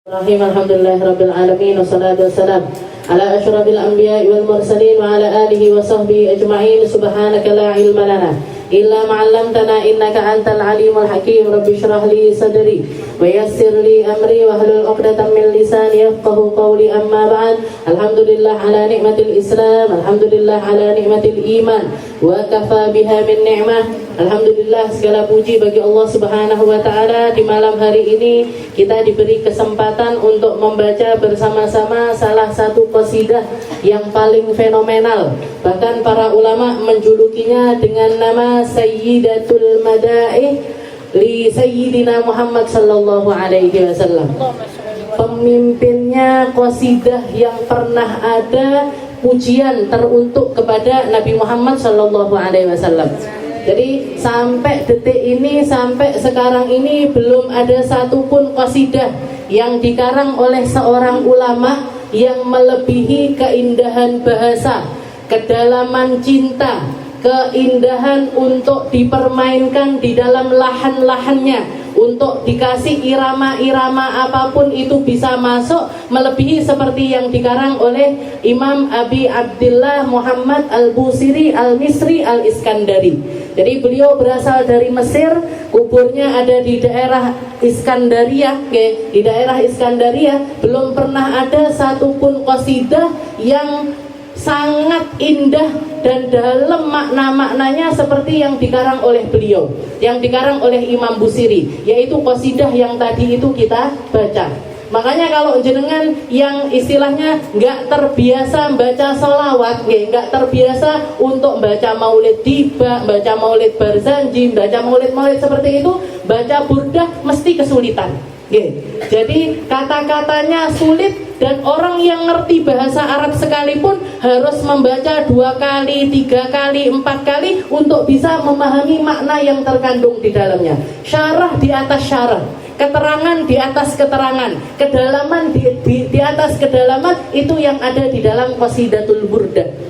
Rahim alhamdulillahirabbil alamin wassalatu wassalam ala asyrafil anbiya'i wal mursalin wa ala alihi wa sahbihi ajma'in subhanaka la ilma lana illa ma 'allamtana innaka antal alimul hakim rabbi shrah li sadri wa yassir li amri wa hlul 'uqdatam min lisani yafqahu qawli amma ba'd alhamdulillah ala ni'matil islam alhamdulillah ala ni'matil iman wa kafa biha min ni'mah. Alhamdulillah, segala puji bagi Allah Subhanahu wa taala. Di malam hari ini kita diberi kesempatan untuk membaca bersama-sama salah satu qasidah yang paling fenomenal. Bahkan para ulama menjulukinya dengan nama Sayyidatul Madaih li Sayyidina Muhammad sallallahu alaihi wasallam. Pemimpinnya qasidah yang pernah ada pujian teruntuk kepada Nabi Muhammad sallallahu alaihi wasallam. Jadi sampai detik ini, sampai sekarang ini belum ada satupun qasidah yang dikarang oleh seorang ulama yang melebihi keindahan bahasa, kedalaman cinta, keindahan untuk dipermainkan di dalam lahan-lahannya, untuk dikasih irama-irama apapun itu bisa masuk, melebihi seperti yang dikarang oleh Imam Abi Abdillah Muhammad Al-Busiri Al-Misri Al-Iskandari. Jadi beliau berasal dari Mesir, kuburnya ada di daerah Iskandaria. Di daerah Iskandaria belum pernah ada satupun qasidah yang sangat indah dan dalam makna-maknanya seperti yang dikarang oleh beliau, yang dikarang oleh Imam Busiri, yaitu qasidah yang tadi itu kita baca. Makanya kalau jenengan yang istilahnya nggak terbiasa baca sholawat, nggak terbiasa untuk baca maulid tiba, baca maulid barzanji, baca maulid-maulid seperti itu, baca burdah mesti kesulitan. Jadi kata-katanya sulit dan orang yang ngerti bahasa Arab sekalipun harus membaca 2 kali, 3 kali, 4 kali untuk bisa memahami makna yang terkandung di dalamnya. Syarah di atas syarah, keterangan di atas keterangan, kedalaman di atas kedalaman, itu yang ada di dalam Qasidatul Burdah.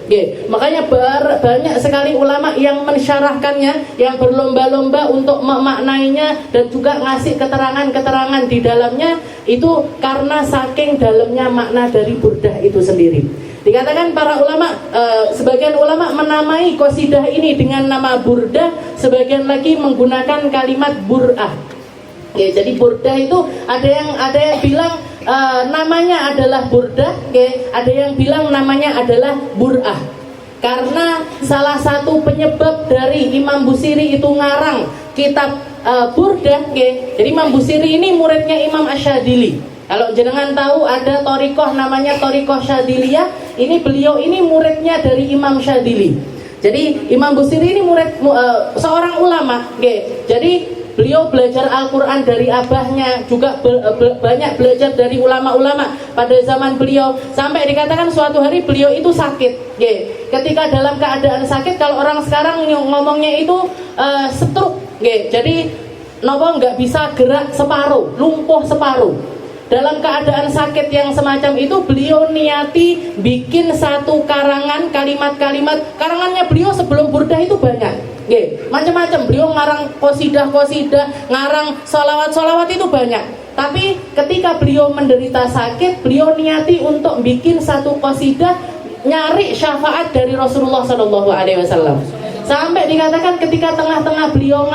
Makanya banyak sekali ulama yang mensyarahkannya, yang berlomba-lomba untuk memaknainya dan juga ngasih keterangan-keterangan di dalamnya, itu karena saking dalamnya makna dari burdah itu sendiri. Dikatakan para ulama, sebagian ulama menamai qasidah ini dengan nama burdah, sebagian lagi menggunakan kalimat bur'ah. Jadi burdah itu ada yang bilang namanya adalah burdah, ada yang bilang namanya adalah bur'ah. Karena salah satu penyebab dari Imam Busiri itu ngarang kitab burdah, jadi Imam Busiri ini muridnya Imam Asyadili. Kalau jenengan tahu ada thariqah namanya thariqah Syadiliyah, ini beliau ini muridnya dari Imam Syadili. Jadi Imam Busiri ini murid seorang ulama, jadi beliau belajar Al-Quran dari abahnya, juga banyak belajar dari ulama-ulama pada zaman beliau. Sampai dikatakan suatu hari beliau itu sakit. Ketika dalam keadaan sakit, kalau orang sekarang ngomongnya itu stroke. Jadi nopo nggak bisa gerak separuh, lumpuh separuh. Dalam keadaan sakit yang semacam itu, beliau niati bikin satu karangan kalimat-kalimat. Karangannya beliau sebelum burdah itu banyak. Macam-macam, beliau ngarang qasidah-qasidah, ngarang sholawat-sholawat itu banyak. Tapi ketika beliau menderita sakit, beliau niati untuk bikin satu qasidah, nyari syafaat dari Rasulullah SAW. Sampai dikatakan ketika tengah-tengah beliau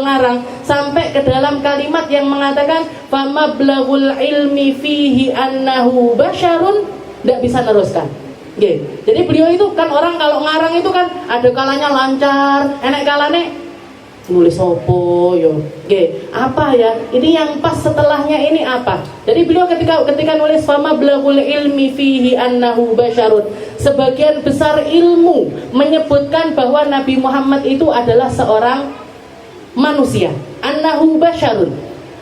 ngarang, sampai ke dalam kalimat yang mengatakan famablaghul ilmi fihi annahu basyarun, tidak bisa neruskan. Jadi beliau itu kan, orang kalau ngarang itu kan ada kalanya lancar, enak kalanya nulis opo yo. Apa ya? Ini yang pas setelahnya ini apa? Jadi beliau ketika nulis famablaghul ilmi fihi annahu basyarun, sebagian besar ilmu menyebutkan bahwa Nabi Muhammad itu adalah seorang manusia. Annahu basyarun.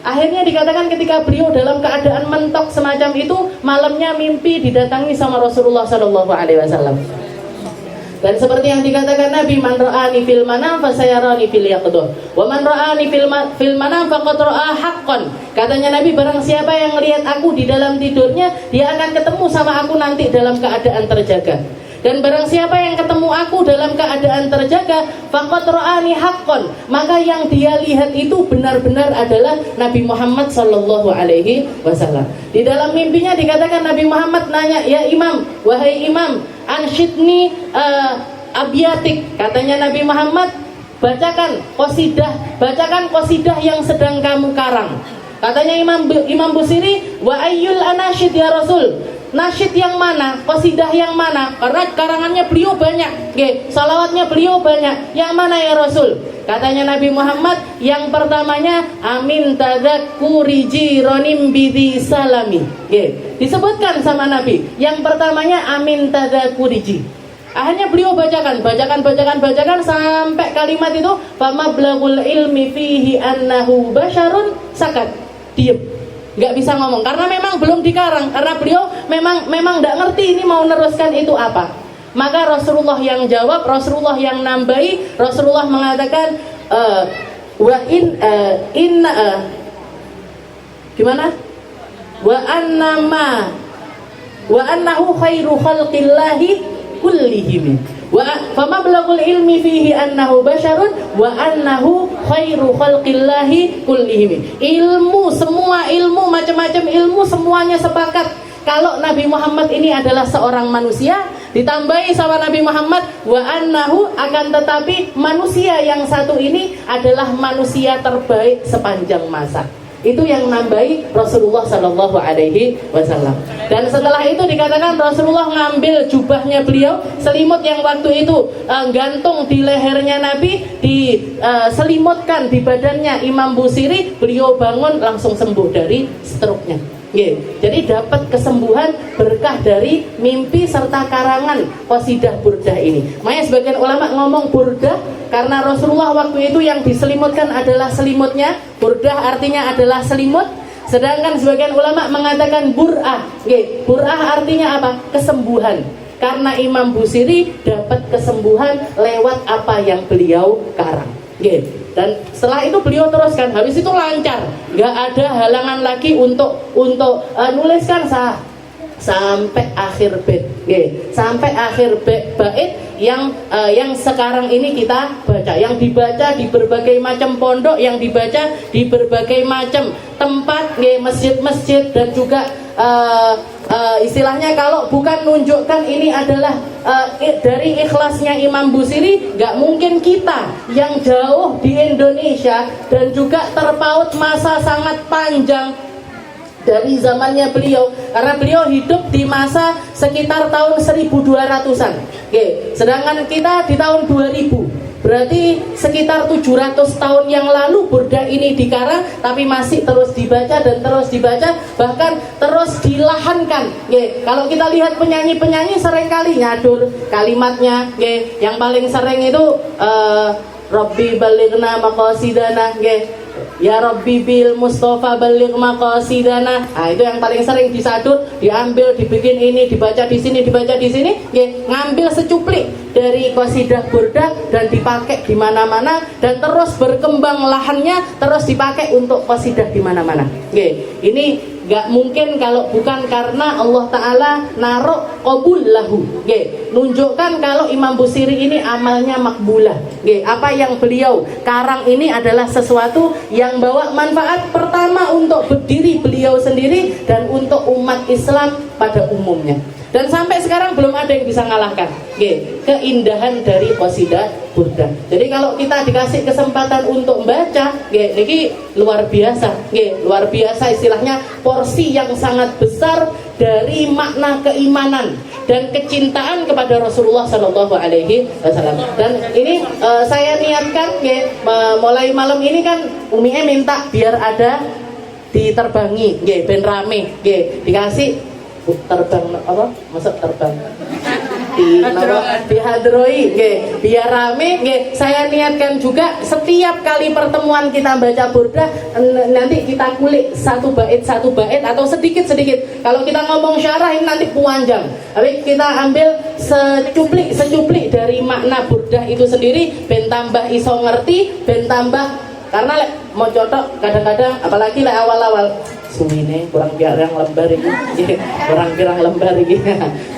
Akhirnya dikatakan ketika beliau dalam keadaan mentok semacam itu, malamnya mimpi didatangi sama Rasulullah SAW. Dan seperti yang dikatakan Nabi, man ra'ani fil manam fasayarani fil yaqdah, wa man ra'ani fil manam faqad ra'a haqqan. Katanya Nabi, barang siapa yang melihat aku di dalam tidurnya, dia akan ketemu sama aku nanti dalam keadaan terjaga. Dan barang siapa yang ketemu aku dalam keadaan terjaga, faqad ra'ani haqqan, maka yang dia lihat itu benar-benar adalah Nabi Muhammad sallallahu alaihi wasallam. Di dalam mimpinya dikatakan Nabi Muhammad nanya, "Ya Imam, wahai Imam, ansyidni abyatik." Katanya Nabi Muhammad, bacakan qasidah yang sedang kamu karang. Katanya Imam Busiri, "Wa ayyul anasyid ya Rasul?" Nasyid yang mana? Qasidah yang mana? Karena karangannya beliau banyak, salawatnya beliau banyak. Yang mana ya Rasul? Katanya Nabi Muhammad, yang pertamanya amin tadzakuri jironim bidhi salami. Disebutkan sama Nabi. Yang pertamanya amin tadzakuri ji. Akhirnya beliau bacakan sampai kalimat itu, famablagul ilmi fihi annahu basyarun, sakat, diam. Nggak bisa ngomong karena memang belum dikarang, karena beliau memang tidak ngerti ini mau neruskan itu apa. Maka Rasulullah yang jawab, Rasulullah yang nambahi, Rasulullah mengatakan gimana? Wa annahu khairu khalqillahi kullihim. Wa famablagul ilmi fihi annahu basyarun wa annahu khairu khalqillahi kullihim. Semua ilmu, macam-macam ilmu, semuanya sepakat kalau Nabi Muhammad ini adalah seorang manusia. Ditambahi sama Nabi Muhammad, wa annahu, akan tetapi manusia yang satu ini adalah manusia terbaik sepanjang masa. Itu yang nambahi Rasulullah Sallallahu Alaihi Wasallam. Dan setelah itu dikatakan Rasulullah ngambil jubahnya beliau, selimut yang waktu itu gantung di lehernya Nabi, diselimutkan di badannya Imam Busiri. Beliau bangun langsung sembuh dari stroke-nya. Jadi dapat kesembuhan berkah dari mimpi serta karangan qasidah burdah ini. Makanya sebagian ulama ngomong burdah karena Rasulullah waktu itu yang diselimutkan adalah selimutnya. Burdah artinya adalah selimut. Sedangkan sebagian ulama mengatakan bur'ah. Bur'ah artinya apa? Kesembuhan. Karena Imam Busiri dapat kesembuhan lewat apa yang beliau karang. Dan setelah itu beliau teruskan, habis itu lancar, nggak ada halangan lagi untuk nuliskan sampai akhir bait, sampai akhir bait yang sekarang ini kita baca, yang dibaca di berbagai macam pondok, yang dibaca di berbagai macam tempat, masjid-masjid, dan juga istilahnya kalau bukan nunjukkan ini adalah dari ikhlasnya Imam Busiri, nggak mungkin kita yang jauh di Indonesia dan juga terpaut masa sangat panjang dari zamannya beliau, karena beliau hidup di masa sekitar tahun 1200-an. Sedangkan kita di tahun 2000. Berarti sekitar 700 tahun yang lalu burdah ini dikarang, tapi masih terus dibaca dan terus dibaca, bahkan terus dilahankan. Kalau kita lihat penyanyi-penyanyi seringkali nyadur kalimatnya. Yang paling sering itu Rabbi balighna maqasidana, ya Rabbi bil Mustafa baligh maqasidana. Itu yang paling sering disadur, diambil, dibikin ini, dibaca di sini, dibaca di sini, ngambil secuplik dari qasidah burdah dan dipakai di mana-mana, dan terus berkembang lahannya, terus dipakai untuk qasidah di mana-mana. Ini gak mungkin kalau bukan karena Allah Ta'ala naruh qabul lahu, nunjukkan kalau Imam Busiri ini amalnya makbulah. Apa yang beliau karang ini adalah sesuatu yang bawa manfaat pertama untuk berdiri beliau sendiri dan untuk umat Islam pada umumnya. Dan sampai sekarang belum ada yang bisa ngalahkan keindahan dari qasidah burdah. Jadi kalau kita dikasih kesempatan untuk membaca, ini luar biasa, luar biasa, istilahnya porsi yang sangat besar dari makna keimanan dan kecintaan kepada Rasulullah Shallallahu Alaihi Wasallam. Dan ini saya niatkan, mulai malam ini kan Umi minta biar ada diterbangi, ben rame, dikasih terbang apa? Masuk terbang di hadroi, biar rame. Saya niatkan juga setiap kali pertemuan kita baca burdah, nanti kita kulik satu bait atau sedikit. Kalau kita ngomong syarah ini nanti panjang, tapi kita ambil secuplik dari makna burdah itu sendiri, ben tambah iso ngerti, ben tambah, karena mau contoh kadang-kadang apalagi awal-awal suwine kurang pirang lembar iki. Nggih, kurang pirang lembar iki.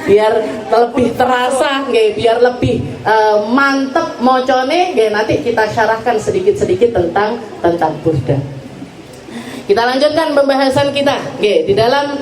Biar lebih terasa nggih, biar lebih mantep macane nggih, nanti kita syarahkan sedikit-sedikit tentang burda. Kita lanjutkan pembahasan kita di dalam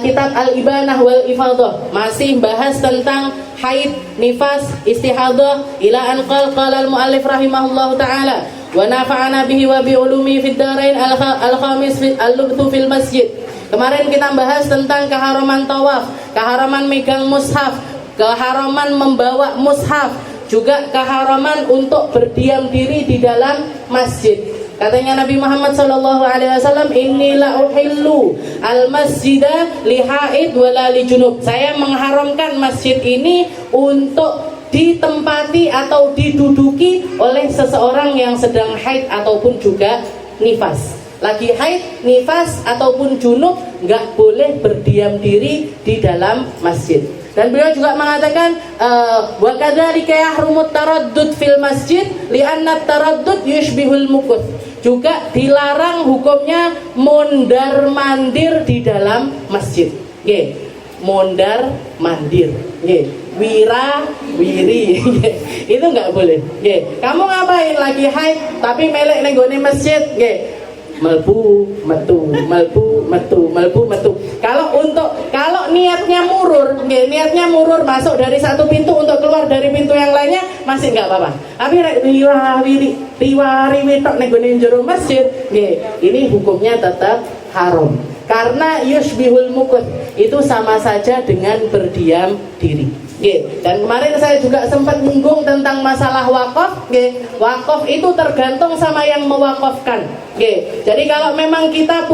kitab Al-Ibanah wal Ifadhah, masih bahas tentang haid, nifas, istihadah, ila an qala al-muallif rahimahullahu taala wa nafa'ana bihi wa bi ulumi fid darain al-khamis al-lubthu fil masjid. Kemarin kita bahas tentang keharaman tawaf, keharaman megang mushaf, keharaman membawa mushaf, juga keharaman untuk berdiam diri di dalam masjid. Katanya Nabi Muhammad SAW, inni la uhillu al-masjida li haid wala li junub. Saya mengharamkan masjid ini untuk ditempati atau diduduki oleh seseorang yang sedang haid ataupun juga nifas. Lagi haid, nifas ataupun junub nggak boleh berdiam diri di dalam masjid. Dan beliau juga mengatakan wa kadzalika yahrumut taraddud fil masjid li'anna taraddud yushbihul mukuth. Juga dilarang hukumnya mondar mandir di dalam masjid. Nggih. Mondar mandir. Nggih. Wira wiri. Itu enggak boleh. Nggih. Kamu ngapain lagi haid tapi melek ning gone masjid? Nggih. Melbu metu, melbu metu, melbu metu. Kalau niatnya murur, niatnya murur masuk dari satu pintu untuk keluar dari pintu yang lainnya masih nggak apa-apa. Tapi riwari tok ning gone jero masjid, ini hukumnya tetap haram. Karena yushbihul mukut, itu sama saja dengan berdiam diri. Dan kemarin saya juga sempat menyinggung tentang masalah wakaf. Wakaf itu tergantung sama yang mewakafkan. Jadi kalau memang kita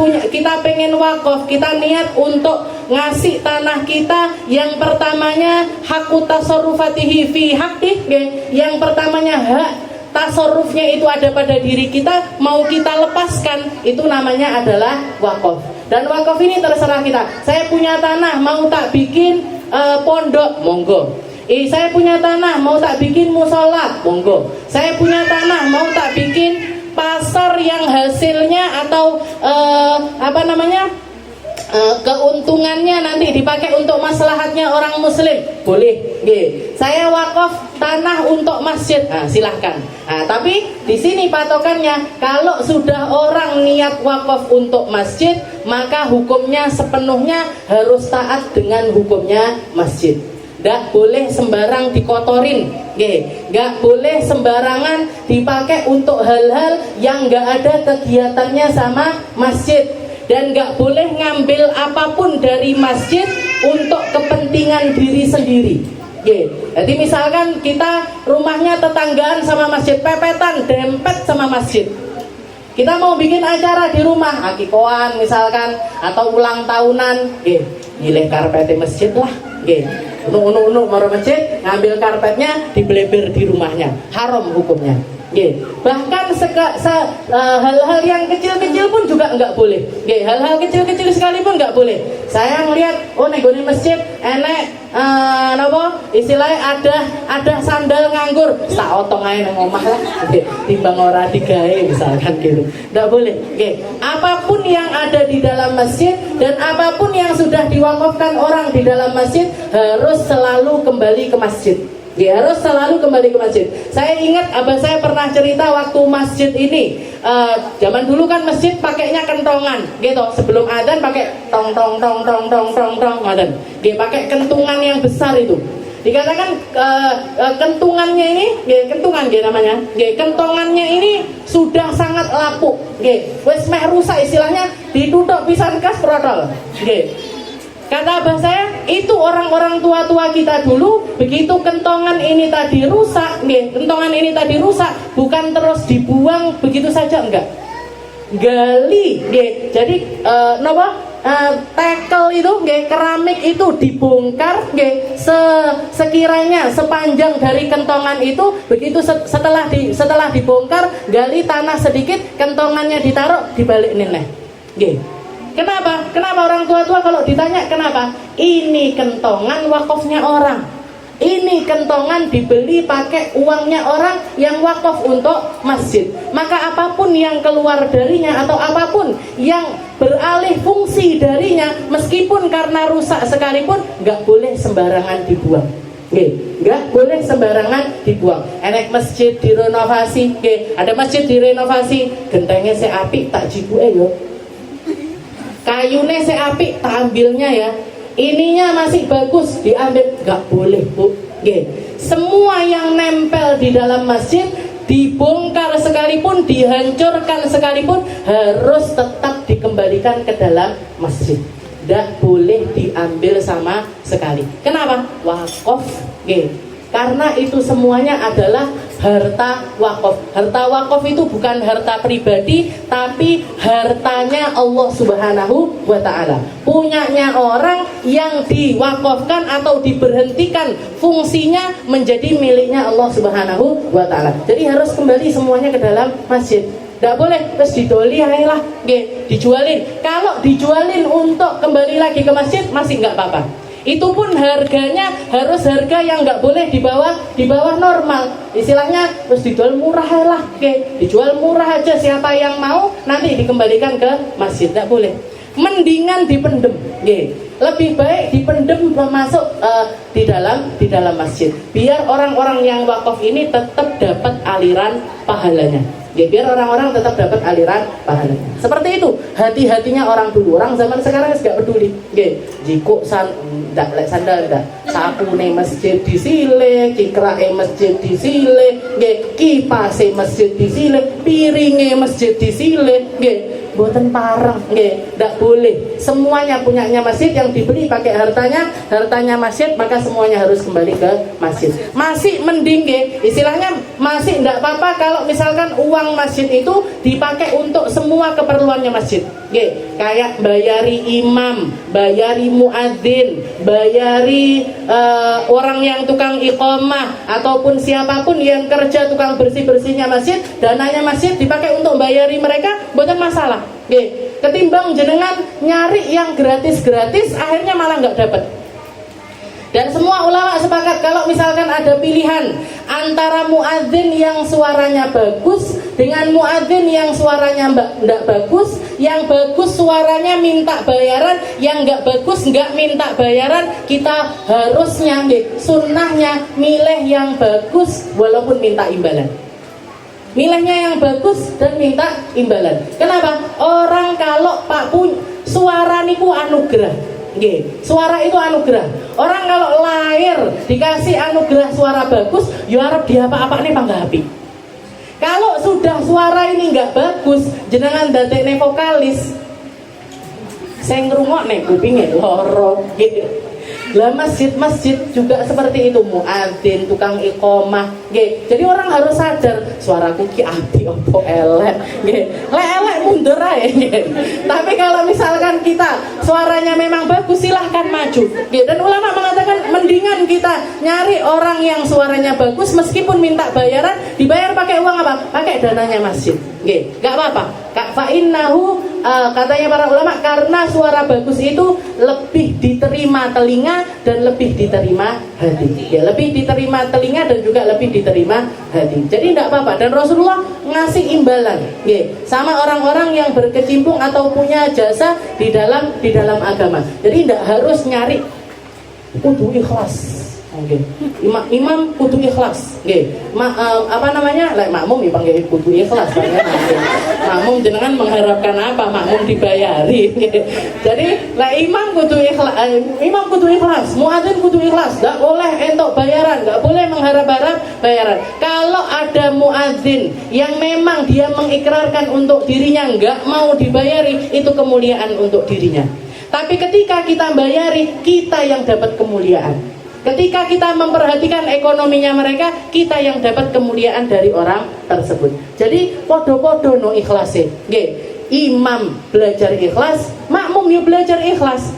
pengen wakaf, kita niat untuk ngasih tanah kita, yang pertamanya hakut tasarrufatihi fi haqqih, yang pertamanya hak tasarrufnya itu ada pada diri kita, mau kita lepaskan, itu namanya adalah wakaf. Dan wakaf ini terserah kita. Saya punya tanah, mau tak bikin pondok, monggo. Saya punya tanah, mau tak bikin musola, monggo. Saya punya tanah, mau tak bikin pasar yang hasilnya atau keuntungannya nanti dipakai untuk maslahatnya orang muslim, boleh. Saya wakaf tanah untuk masjid, silahkan. Tapi di sini patokannya, kalau sudah orang niat wakaf untuk masjid, maka hukumnya sepenuhnya harus taat dengan hukumnya masjid. Gak boleh sembarang dikotorin, gak boleh sembarangan dipakai untuk hal-hal yang gak ada kegiatannya sama masjid. Dan gak boleh ngambil apapun dari masjid untuk kepentingan diri sendiri. Jadi misalkan kita rumahnya tetanggaan sama masjid, pepetan, dempet sama masjid. Kita mau bikin acara di rumah, akikoan misalkan, atau ulang tahunan, milih karpet di masjid lah. Unu mau masjid, ngambil karpetnya, dibeleber di rumahnya, haram hukumnya. Bahkan hal-hal yang kecil-kecil pun juga nggak boleh. Hal-hal kecil-kecil sekalipun nggak boleh. Saya ngelihat, ning gone masjid enek istilahnya ada sandal nganggur, tak otong ae nang omah lah. Timbang ora digawe misalkan gitu. Nggak boleh. Apapun yang ada di dalam masjid dan apapun yang sudah diwakafkan orang di dalam masjid harus selalu kembali ke masjid. Harus selalu kembali ke masjid. Saya ingat abah saya pernah cerita waktu masjid ini, zaman dulu kan masjid pakainya kentongan, gitu. Sebelum adzan pakai tong tong tong tong tong tong tong, adzan. Pakai kentungan yang besar itu. Dikatakan kentungannya ini, kentungan namanya. Kentongannya ini sudah sangat lapuk, wes meh rusak istilahnya, ditutup pisan kas protol. Kata abah saya, itu orang-orang tua-tua kita dulu, begitu kentongan ini tadi rusak, kentongan ini tadi rusak, bukan terus dibuang begitu saja, enggak. Gali, jadi tekel itu, keramik itu dibongkar, sekiranya sepanjang dari kentongan itu, begitu setelah dibongkar, gali tanah sedikit, kentongannya ditaruh, dibalik neneh. Kenapa? Kenapa orang tua-tua kalau ditanya kenapa? Ini kentongan wakafnya orang. Ini kentongan dibeli pakai uangnya orang yang wakaf untuk masjid. Maka apapun yang keluar darinya atau apapun yang beralih fungsi darinya, meskipun karena rusak sekalipun, nggak boleh sembarangan dibuang. Nggak boleh sembarangan dibuang. Enek masjid direnovasi, ada masjid direnovasi, gentengnya seapik tak jibuke yo. Kayunya seapik tak ambilnya ya. Ininya masih bagus diambil, nggak boleh bu. Semua yang nempel di dalam masjid dibongkar sekalipun, dihancurkan sekalipun, harus tetap dikembalikan ke dalam masjid. Tidak boleh diambil sama sekali. Kenapa? Wakaf. Karena itu semuanya adalah harta wakaf. Harta wakaf itu bukan harta pribadi, tapi hartanya Allah Subhanahu wa ta'ala. Punyanya orang yang diwakafkan atau diberhentikan fungsinya menjadi miliknya Allah Subhanahu wa ta'ala. Jadi harus kembali semuanya ke dalam masjid. Tidak boleh terus didoli lah, dijualin. Kalau dijualin untuk kembali lagi ke masjid masih nggak apa-apa. Itu pun harganya harus harga yang nggak boleh di bawah normal. Istilahnya terus dijual murah lah, dijual murah aja, siapa yang mau nanti dikembalikan ke masjid. Tidak boleh. Mendingan dipendem, lebih baik dipendem masuk di dalam masjid. Biar orang-orang yang wakaf ini tetap dapat aliran pahalanya. Biar orang-orang tetap dapat aliran pahalanya. Seperti itu hati-hatinya orang dulu. Orang zaman sekarang nggak peduli. Jiko ndak lek sandal ndak, sapune masjid disile, cikrake masjid disile, kipase masjid disile, piringe masjid disile, boten pareng, ndak boleh. Semuanya punyanya masjid, yang dibeli pakai hartanya masjid, maka semuanya harus kembali ke masjid. Masih mending istilahnya masih ndak apa-apa kalau misalkan uang masjid itu dipakai untuk semua keperluannya masjid. Kayak bayari imam, bayari muadzin, bayari orang yang tukang iqamah ataupun siapapun yang kerja tukang bersih-bersihnya masjid, dananya masjid dipakai untuk bayari mereka, bukan masalah. Ketimbang jenengan nyari yang gratis-gratis akhirnya malah nggak dapat. Dan semua ulama sepakat kalau misalkan ada pilihan antara muadzin yang suaranya bagus dengan muadzin yang suaranya tidak bagus, yang bagus suaranya minta bayaran, yang nggak bagus nggak minta bayaran, kita harusnya sunnahnya milih yang bagus walaupun minta imbalan. Milihnya yang bagus dan minta imbalan. Kenapa? Orang kalau Pak Pun suara niku anugerah. Suara itu anugerah. Orang kalau lahir dikasih anugerah suara bagus, ya harap dia apa-apa nih bangga api. Kalau sudah suara ini nggak bagus, jenengan dadekne vokalis, saya ngerungokne kupinge loro. Lah masjid-masjid juga seperti itu, muadzin, tukang iqomah, jadi orang harus sadar suaraku ki api opo elek, elek mundur aja. Tapi kalau misalkan kita suaranya memang bagus, silahkan maju. Dan ulama mengatakan mendingan kita nyari orang yang suaranya bagus meskipun minta bayaran, dibayar pakai uang apa? Pakai dananya masjid. Gak apa-apa. Fa'innahu, katanya para ulama, karena suara bagus itu lebih diterima telinga dan lebih diterima hati. Lebih diterima telinga dan juga lebih diterima hati. Jadi tidak apa-apa. Dan Rasulullah ngasih imbalan sama orang-orang yang berkecimpung atau punya jasa di dalam agama. Jadi tidak harus nyari, kudu ikhlas. Imam kudu ikhlas. Apa namanya? Lek makmum ya panggil kudu ikhlas. Makmum jenengan mengharapkan apa? Makmum dibayari. Jadi lek imam kudu ikhlas, muadzin kudu ikhlas. Enggak boleh entuk bayaran, enggak boleh mengharap-harap bayaran. Kalau ada muadzin yang memang dia mengikrarkan untuk dirinya enggak mau dibayari, itu kemuliaan untuk dirinya. Tapi ketika kita bayari, kita yang dapat kemuliaan. Ketika kita memperhatikan ekonominya mereka, kita yang dapat kemuliaan dari orang tersebut. Jadi podo-podo no ikhlase. Imam belajar ikhlas, makmum ya belajar ikhlas.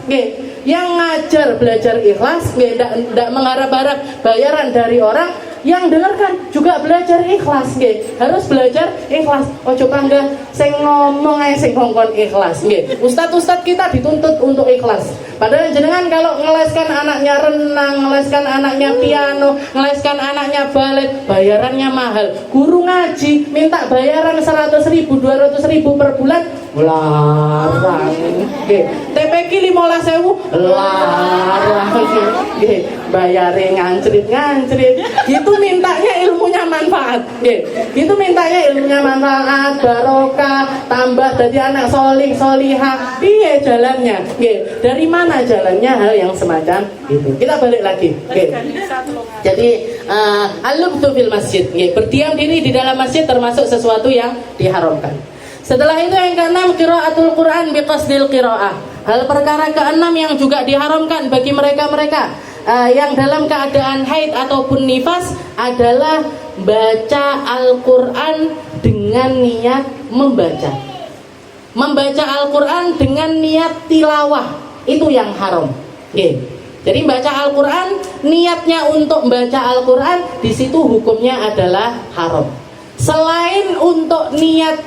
Yang ngajar belajar ikhlas, tidak mengharap-harap bayaran dari orang. yang dengarkan juga belajar ikhlas nggih. Harus belajar ikhlas. Ojo panggah sing ngomong ae sing ngongkon ikhlas nggih. Ustaz-ustaz kita dituntut untuk ikhlas. Padahal jenengan kalau ngeleskan anaknya renang, ngeleskan anaknya piano, ngeleskan anaknya balet, bayarannya mahal. Guru ngaji minta bayaran 100.000, 200.000 per bulan, larang. Nggih. TPQ 15.000, larang. Nggih. Bayare ngancrit-ngancrit. Gitu mintanya ilmunya manfaat. Nggih. Gitu mintanya ilmunya manfaat, barokah, tambah jadi anak solih, solihah. Piye jalannya? Nggih. Dari mana jalannya hal yang semacam itu? Kita balik lagi. Nggih. Jadi al-lubthu fil masjid. Nggih. Berdiam diri di dalam masjid termasuk sesuatu yang diharamkan. Setelah itu yang keenam, qiraatul Quran biqasdil qiraah. Hal perkara keenam yang juga diharamkan bagi mereka-mereka yang dalam keadaan haid ataupun nifas adalah baca Al-Quran dengan niat membaca. Membaca Al-Quran dengan niat tilawah, itu yang haram. Okay. Jadi baca Al-Quran, niatnya untuk membaca Al-Quran, di situ hukumnya adalah haram. Selain untuk niat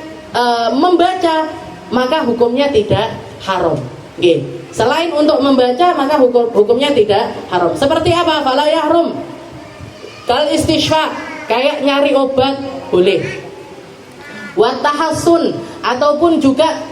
membaca, maka hukumnya tidak haram. Okay. Selain untuk membaca, maka hukumnya tidak haram. Seperti apa? Fala yahrum. Kal istishfa, kayak nyari obat boleh. Wa tahassun, ataupun juga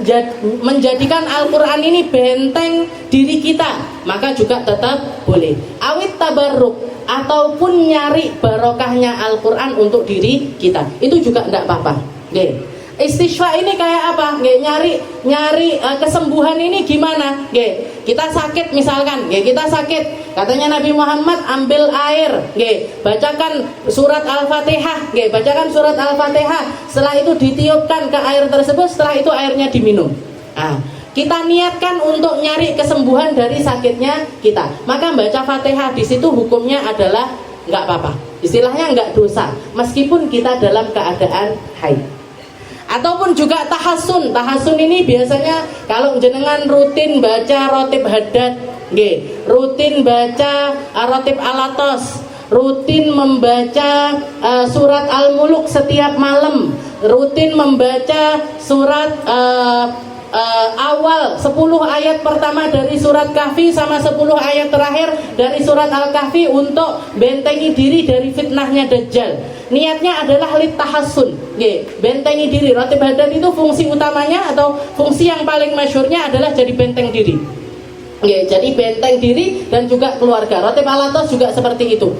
menjadikan Al-Quran ini benteng diri kita, maka juga tetap boleh. Awit tabarruk, ataupun nyari barokahnya Al-Quran untuk diri kita, itu juga tidak apa-apa. Okay. Istishfa ini kayak apa? Nggih, nyari kesembuhan ini gimana? Nggih, kita sakit misalkan, nggih, kita sakit. Katanya Nabi Muhammad, ambil air, nggih, bacakan surat Al-Fatihah, nggih, bacakan surat Al-Fatihah. Setelah itu ditiupkan ke air tersebut, setelah itu airnya diminum. Nah, kita niatkan untuk nyari kesembuhan dari sakitnya kita. Maka baca Fatihah di situ hukumnya adalah nggak apa-apa. Istilahnya nggak dosa, meskipun kita dalam keadaan haid. Ataupun juga tahassun. Tahassun ini biasanya kalau jenengan rutin baca rotib haddad, nggih, rutin baca rotib alatos, rutin membaca surat Al-Muluk setiap malam, rutin membaca surat awal 10 ayat pertama dari surat Kahfi sama 10 ayat terakhir dari surat Al-Kahfi untuk bentengi diri dari fitnahnya Dajjal. Niatnya adalah litahassun, bentengi diri. Rotib haddad itu fungsi utamanya atau fungsi yang paling masyhurnya adalah jadi benteng diri. Jadi benteng diri dan juga keluarga. Rotib alatos juga seperti itu.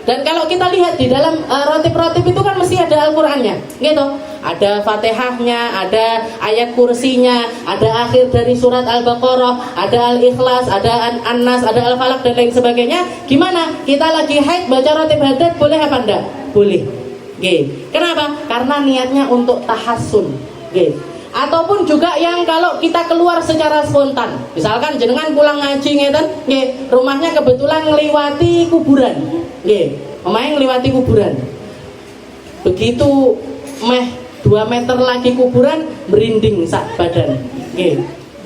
Dan kalau kita lihat di dalam rotib-rotib itu kan mesti ada Al-Qur'annya, gitu. Ada Fatihahnya, ada ayat kursinya, ada akhir dari surat Al-Baqarah, ada Al-Ikhlas, ada An-Nas, ada Al-Falaq dan lain sebagainya. Gimana? Kita lagi haid baca rotib haddad boleh apa enggak? Boleh. Kenapa? Karena niatnya untuk tahassun. Ataupun juga yang kalau kita keluar secara spontan, misalkan jenengan pulang ngaji ngeten, rumahnya kebetulan ngliwati kuburan, omahe ngliwati kuburan. Begitu meh 2 meter lagi kuburan, merinding sak badan.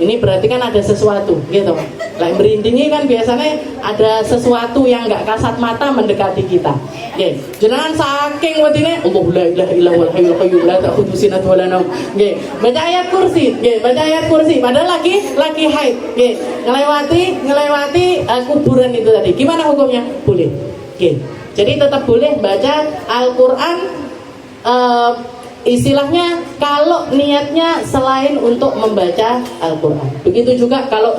Ini berarti kan ada sesuatu, gitu. Lah merindingnya kan biasanya ada sesuatu yang nggak kasat mata mendekati kita. Jenengan saking wedine, Allahu la ilaha illa huwal hayyul qayyum la ta'khudhuhu sinatun wa la naum. Baca ayat kursi, baca ayat kursi. Padahal lagi haid, ngelewati kuburan itu tadi. Gimana hukumnya? Boleh. Jadi tetap boleh baca Al-Qur'an. Istilahnya kalau niatnya selain untuk membaca Al-Quran. Begitu juga kalau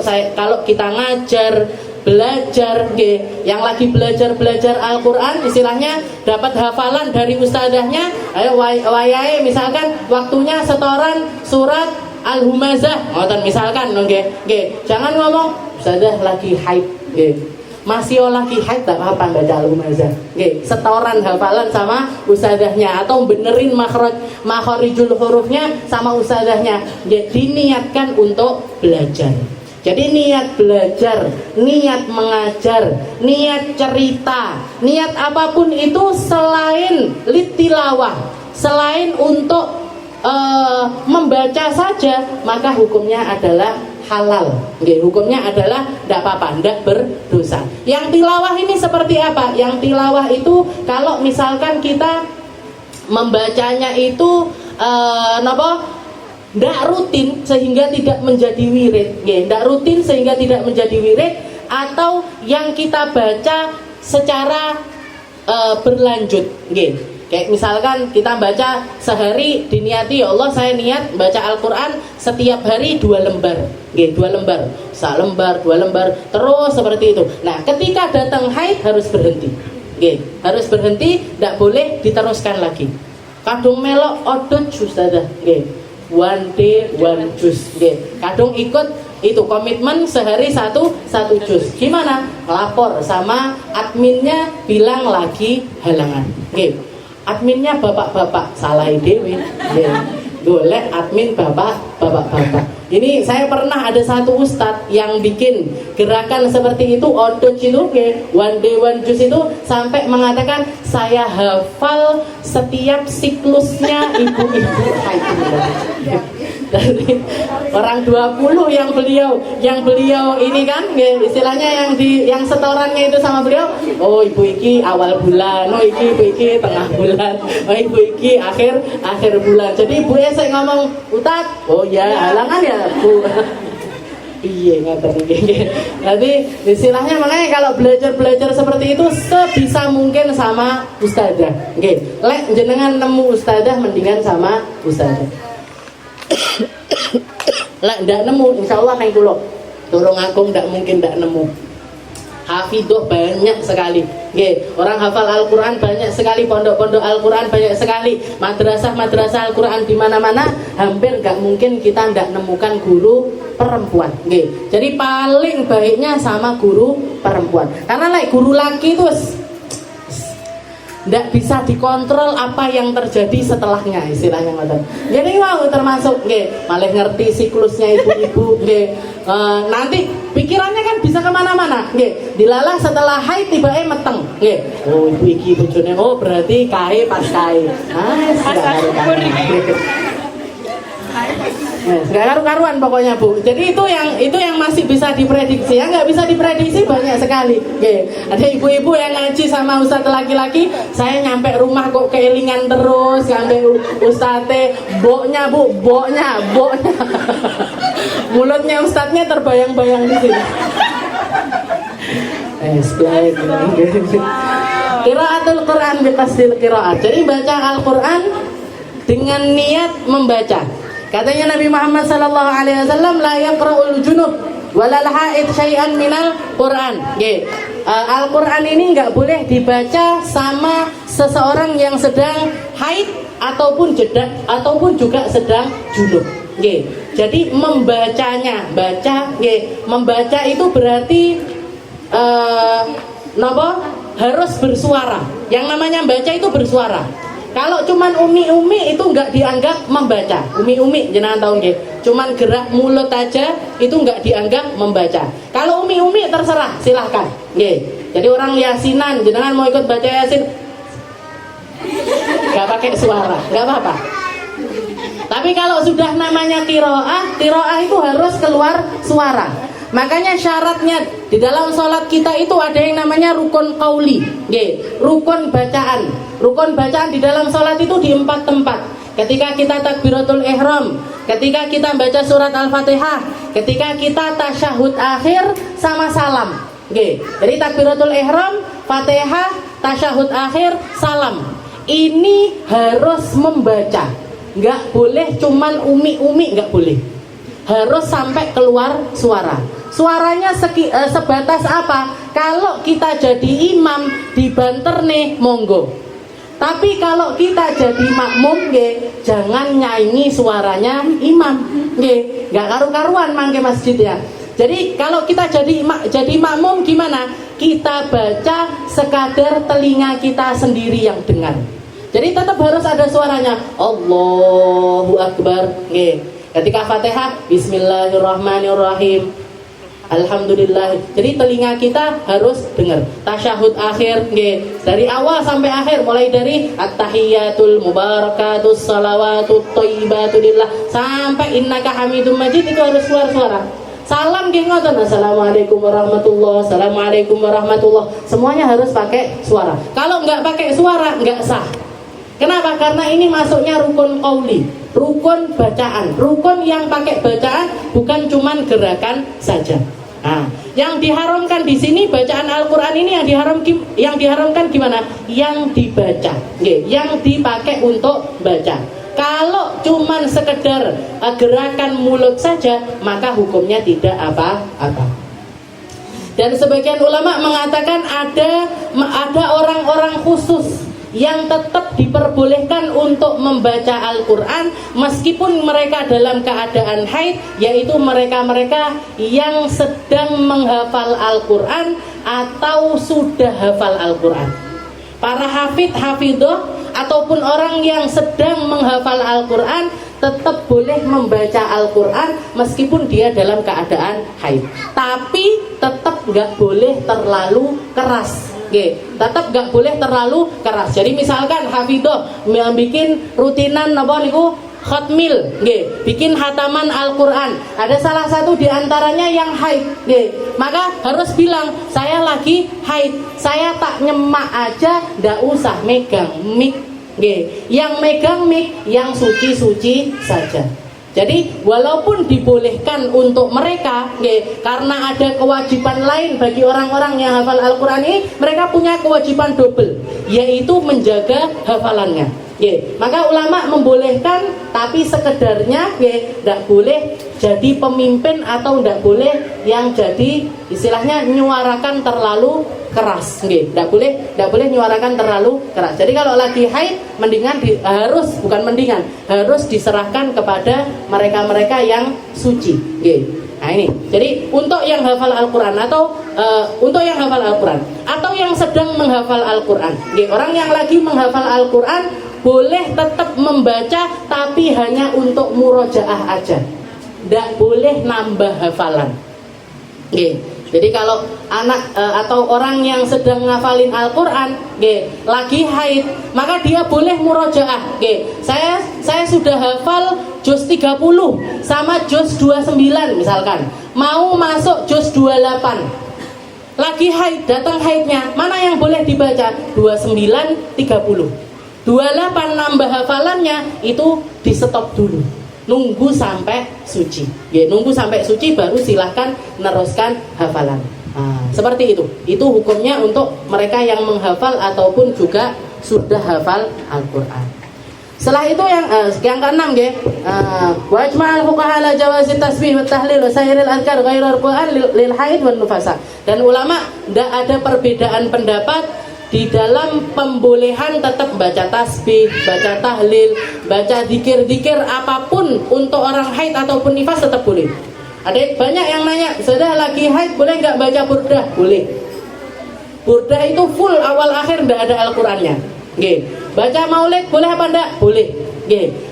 kita ngajar, belajar, yang lagi belajar Al-Quran, istilahnya dapat hafalan dari ustadzahnya. Ayo wayahe misalkan waktunya setoran surat Al-Humazah, misalkan, jangan ngomong ustadzah lagi haid, masih lagi haid tak apa baca Al-Humazah. Setoran hafalan sama ustadzahnya atau benerin makharijul hurufnya sama ustadzahnya. Diniatkan untuk belajar. Jadi niat belajar, niat mengajar, niat cerita, niat apapun itu selain litilawah, selain untuk membaca saja, maka hukumnya adalah halal. Nggih, hukumnya adalah tidak apa-apa, tidak berdosa. Yang tilawah ini seperti apa? Yang tilawah itu kalau misalkan kita membacanya itu tidak rutin sehingga tidak menjadi wirid. Tidak rutin sehingga tidak menjadi wirid, atau yang kita baca secara berlanjut. Kayak misalkan kita baca sehari diniati, ya Allah saya niat baca Al-Quran setiap hari 2 lembar, 2 lembar, 1 lembar, 2 lembar, terus seperti itu. Nah, ketika datang haid harus berhenti, harus berhenti, tidak boleh diteruskan lagi. Kadung melok odot Ustazah, one day one juz, kadung ikut itu komitmen sehari satu juz. Gimana? Lapor sama adminnya, bilang lagi halangan. Adminnya bapak-bapak, salah dewe. Golek admin bapak-bapak. Ini saya pernah ada satu ustadz yang bikin gerakan seperti itu, odot itu, one day one juz itu, sampai mengatakan saya hafal setiap siklusnya ibu-ibu haid. Dari orang 20 yang beliau ini kan, istilahnya yang setorannya itu sama beliau. Oh, ibu iki awal bulan, oh ibu iki tengah bulan, oh ibu iki akhir bulan. Jadi ibu saya ngomong, Ustaz, oh ya halangan ya Bu. Iya, ngatain gini. Jadi istilahnya makanya kalau belajar seperti itu sebisa mungkin sama ustazah. Lek jenengan nemu ustazah mendingan sama ustazah. Lek ndak nemu, insyaallah nang kula. Turung aku ndak mungkin ndak nemu. Hafidhoh banyak sekali. Orang hafal Al-Quran banyak sekali, pondok-pondok Al-Quran banyak sekali, madrasah Al-Quran di mana-mana. Hampir nggak mungkin kita ndak nemukan guru perempuan. Jadi paling baiknya sama guru perempuan. Karena guru laki itu ndak bisa dikontrol apa yang terjadi setelahnya, istilahnya ngoten. Jadi mau termasuk malah ngerti siklusnya ibu-ibu, nanti pikirannya kan bisa kemana-mana. Dilalah setelah haid tiba-tiba meteng. Oh ibu iki bojone, oh berarti kae pas kae. Nggak karu-karuan pokoknya Bu. Jadi itu yang masih bisa diprediksi. Yang nggak bisa diprediksi banyak sekali. Ada ibu-ibu yang ngaji sama ustadz laki-laki, saya nyampe rumah kok keelingan terus sampai ustadznya, boknya Bu, boknya. Mulutnya ustadznya terbayang-bayang di sini. Qiraatul Quran biqasdil qiraat. Jadi baca Al-Quran dengan niat membaca. Katanya Nabi Muhammad sallallahu alaihi wasallam, la yaqra'ul junub walal haid syai'an minal Quran. Al-Quran ini enggak boleh dibaca sama seseorang yang sedang haid ataupun juga sedang junub. Jadi membacanya, membaca itu berarti harus bersuara. Yang namanya baca itu bersuara. Kalau cuman umi-umi itu nggak dianggap membaca. Umi-umi jenengan tahu nggih. Cuman gerak mulut aja itu nggak dianggap membaca. Kalau umi-umi terserah, silahkan. Nggih. Jadi orang yasinan, jenengan mau ikut baca yasin, nggak pakai suara, nggak apa-apa. Tapi kalau sudah namanya qiraah itu harus keluar suara. Makanya syaratnya di dalam sholat kita itu ada yang namanya rukun qauli, rukun bacaan. Rukun bacaan di dalam sholat itu di 4 tempat. Ketika kita takbiratul ihram, ketika kita baca surat Al-Fatihah, ketika kita tasyahud akhir sama salam. Jadi takbiratul ihram, Fatihah, tasyahud akhir, salam. Ini harus membaca. Nggak boleh cuman umi-umi, nggak boleh. Harus sampai keluar suara. Suaranya sebatas apa? Kalau kita jadi imam dibanter nih, monggo. Tapi kalau kita jadi makmum, jangan nyanyi suaranya imam, nggak karu-karuan mangke masjid ya. Jadi kalau kita jadi makmum gimana? Kita baca sekadar telinga kita sendiri yang dengar. Jadi tetap harus ada suaranya. Allahu Akbar. Ketika Fatihah, Bismillahirrahmanirrahim, Alhamdulillah. Jadi telinga kita harus dengar. Tasyahud akhir, dari awal sampai akhir, mulai dari at-tahiyyatul mubarakatus salawatut thayyibatu lillah sampai innaka hamidum majid, itu harus keluar suara. Salam nggih ngoten, assalamualaikum warahmatullah, assalamualaikum warahmatullah. Semuanya harus pakai suara. Kalau nggak pakai suara nggak sah. Kenapa? Karena ini masuknya rukun qauli, rukun bacaan, rukun yang pakai bacaan, bukan cuman gerakan saja. Nah, yang diharamkan di sini bacaan Al-Qur'an ini yang diharamkan gimana? Yang dibaca, yang dipakai untuk baca. Kalau cuman sekedar gerakan mulut saja, maka hukumnya tidak apa-apa. Dan sebagian ulama mengatakan ada orang-orang khusus yang tetap diperbolehkan untuk membaca Al-Quran meskipun mereka dalam keadaan haid, yaitu mereka-mereka yang sedang menghafal Al-Quran atau sudah hafal Al-Quran. Para hafidh-hafidhah ataupun orang yang sedang menghafal Al-Quran tetap boleh membaca Al-Quran meskipun dia dalam keadaan haid. Tapi tetap nggak boleh terlalu keras. Tetap nggak boleh terlalu keras. Jadi misalkan hafidhah bikin rutinan apa niku khatmil, bikin hataman Al-Quran. Ada salah satu diantaranya yang haid, maka harus bilang, saya lagi haid, saya tak nyemak aja, ndak usah megang mic. Yang megang mic yang suci-suci saja. Jadi walaupun dibolehkan untuk mereka, karena ada kewajiban lain bagi orang-orang yang hafal Al-Quran ini, mereka punya kewajiban double, yaitu menjaga hafalannya. Maka ulama membolehkan, tapi sekedarnya tidak boleh jadi pemimpin atau tidak boleh yang jadi istilahnya nyuarakan terlalu keras, tidak boleh nyuarakan terlalu keras. Jadi kalau lagi haid, harus diserahkan kepada mereka-mereka yang suci. Nah ini, jadi untuk yang hafal Al-Quran atau atau yang sedang menghafal Al-Quran, orang yang lagi menghafal Al-Quran boleh tetap membaca, tapi hanya untuk murojaah aja, tidak boleh nambah hafalan. Jadi kalau anak atau orang yang sedang ngafalin Al-Quran lagi haid, maka dia boleh murojaah. Saya sudah hafal juz 30 sama juz 29 misalkan, mau masuk juz 28, lagi haid, datang haidnya, mana yang boleh dibaca? 29, 30. 28 nambah hafalannya itu di stop dulu, nunggu sampai suci. Nunggu sampai suci baru silahkan meneruskan hafalan. Nah, seperti itu. Itu hukumnya untuk mereka yang menghafal ataupun juga sudah hafal Al-Quran. Setelah itu yang keenam, wa ajma'al fuqaha ala jawazi tasbih wa tahlil wa sairil azkar ghairal Qur'an lil haid wan nufasa. Dan ulama tidak ada perbedaan pendapat di dalam pembolehan tetap baca tasbih, baca tahlil, baca zikir-zikir apapun untuk orang haid ataupun nifas tetap boleh. Ada banyak yang nanya, sudah lagi haid boleh nggak baca burdah? Boleh. Burdah itu full awal akhir, tidak ada Al-Qurannya. Baca maulid boleh apa enggak? Boleh.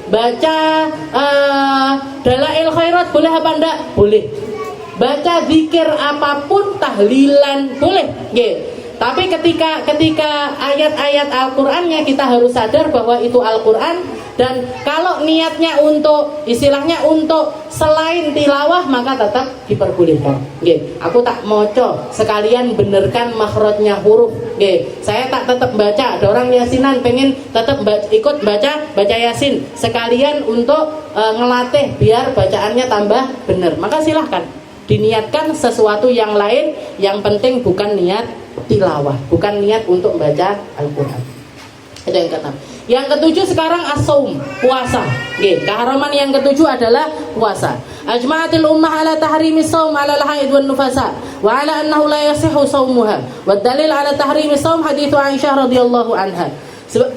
Baca dalail khairat boleh apa enggak? Boleh. Baca zikir apapun, tahlilan boleh. Tapi ketika ayat-ayat Al-Qurannya kita harus sadar bahwa itu Al-Quran. Dan kalau niatnya untuk istilahnya untuk selain tilawah, maka tetap diperbolehkan. Aku tak moco, sekalian benerkan makhrajnya huruf. Saya tak tetap baca. Ada orang yasinan pengen tetap ikut baca yasin, sekalian untuk ngelatih biar bacaannya tambah benar. Maka silahkan diniatkan sesuatu yang lain. Yang penting bukan niat tilawah, bukan niat untuk baca Al-Quran. Itu yang keenam. Yang ketujuh sekarang as-saum, puasa. Keharaman yang ketujuh adalah puasa. Ajma'atil ummah ala tahrimis saum ala al-haid wan nufasa wa ala annahu la yasihhu saumuha. Wa dalil ala tahrimis saum hadits Aisyah radhiyallahu anha.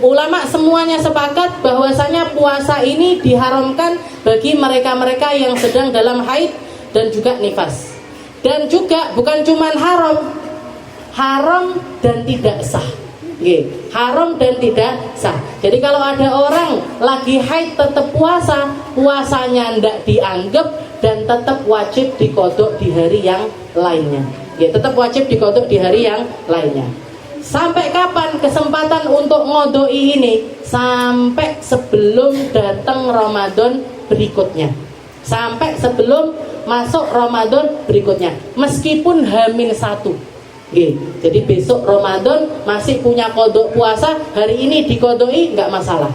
Ulama semuanya sepakat bahwasanya puasa ini diharamkan bagi mereka-mereka yang sedang dalam haid dan juga nifas. Dan juga bukan cuman haram dan tidak sah. Haram dan tidak sah. Jadi kalau ada orang lagi haid tetap puasa, puasanya tidak dianggap dan tetap wajib dikodok di hari yang lainnya. Tetap wajib dikodok di hari yang lainnya. Sampai kapan kesempatan untuk ngodoi ini? Sampai sebelum datang Ramadan berikutnya. sampai sebelum masuk Ramadan berikutnya, meskipun H-1. Jadi besok Ramadan masih punya kodok puasa, hari ini dikodoi nggak masalah.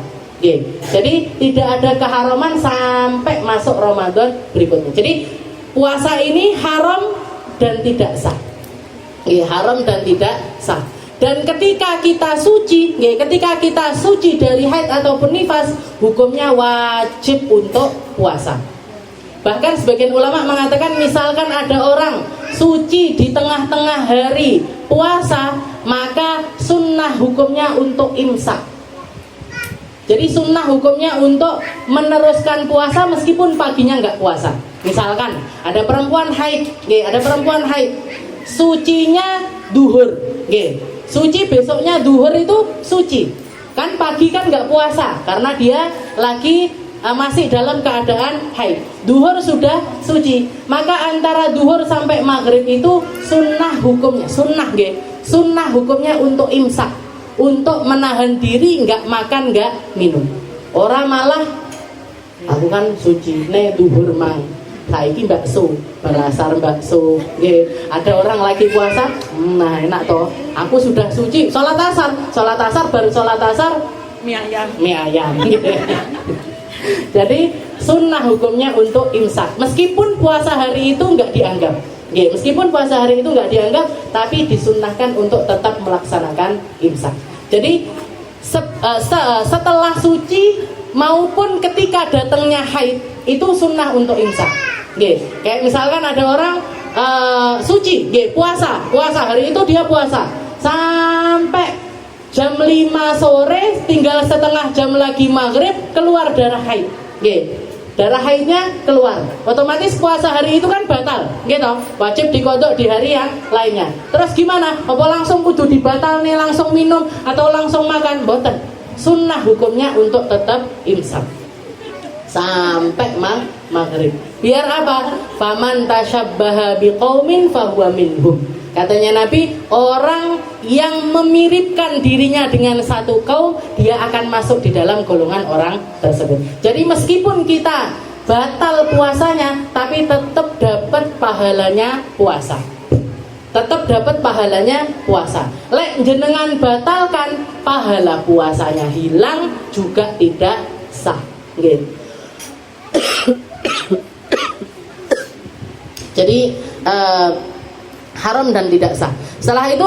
Jadi tidak ada keharaman sampai masuk Ramadan berikutnya. Jadi puasa ini haram dan tidak sah. Haram dan tidak sah. Dan ketika kita suci, ketika kita suci dari haid ataupun nifas, hukumnya wajib untuk puasa. Bahkan sebagian ulama mengatakan, misalkan ada orang suci di tengah-tengah hari puasa, maka sunnah hukumnya untuk imsak. Jadi sunnah hukumnya untuk meneruskan puasa meskipun paginya nggak puasa. Misalkan ada perempuan haid, sucinya duhur, suci besoknya duhur itu suci. Kan pagi kan nggak puasa karena dia lagi masih dalam keadaan haid. Duhur sudah suci, maka antara duhur sampai maghrib itu sunnah hukumnya, sunnah hukumnya untuk imsak, untuk menahan diri, nggak makan, nggak minum. Orang malah aku kan suci ne duhur mang, saiki bakso, berasar bakso. Ada orang lagi puasa, nah enak toh. Aku sudah suci, sholat asar baru sholat asar mie ayam. Jadi sunnah hukumnya untuk imsak, meskipun puasa hari itu nggak dianggap. Meskipun puasa hari itu nggak dianggap, tapi disunnahkan untuk tetap melaksanakan imsak. Jadi setelah suci maupun ketika datangnya haid itu sunnah untuk imsak. Kayak misalkan ada orang suci, puasa hari itu dia puasa sampai jam 5 sore, tinggal setengah jam lagi maghrib, keluar darah haid. Darah haidnya keluar, otomatis puasa hari itu kan batal, wajib dikodok di hari yang lainnya. Terus gimana? Apa langsung kudu dibatal nih, langsung minum atau langsung makan? Boten. Sunnah hukumnya untuk tetap imsak sampai maghrib. Biar apa? Faman tasyabbaha biqaumin fahuwa minhum. Katanya Nabi, orang yang memiripkan dirinya dengan satu kaum, dia akan masuk di dalam golongan orang tersebut. Jadi meskipun kita batal puasanya, tapi tetap dapat pahalanya puasa. Tetap dapat pahalanya puasa. Lek jenengan batalkan, pahala puasanya hilang, juga tidak sah. Jadi haram dan tidak sah. Setelah itu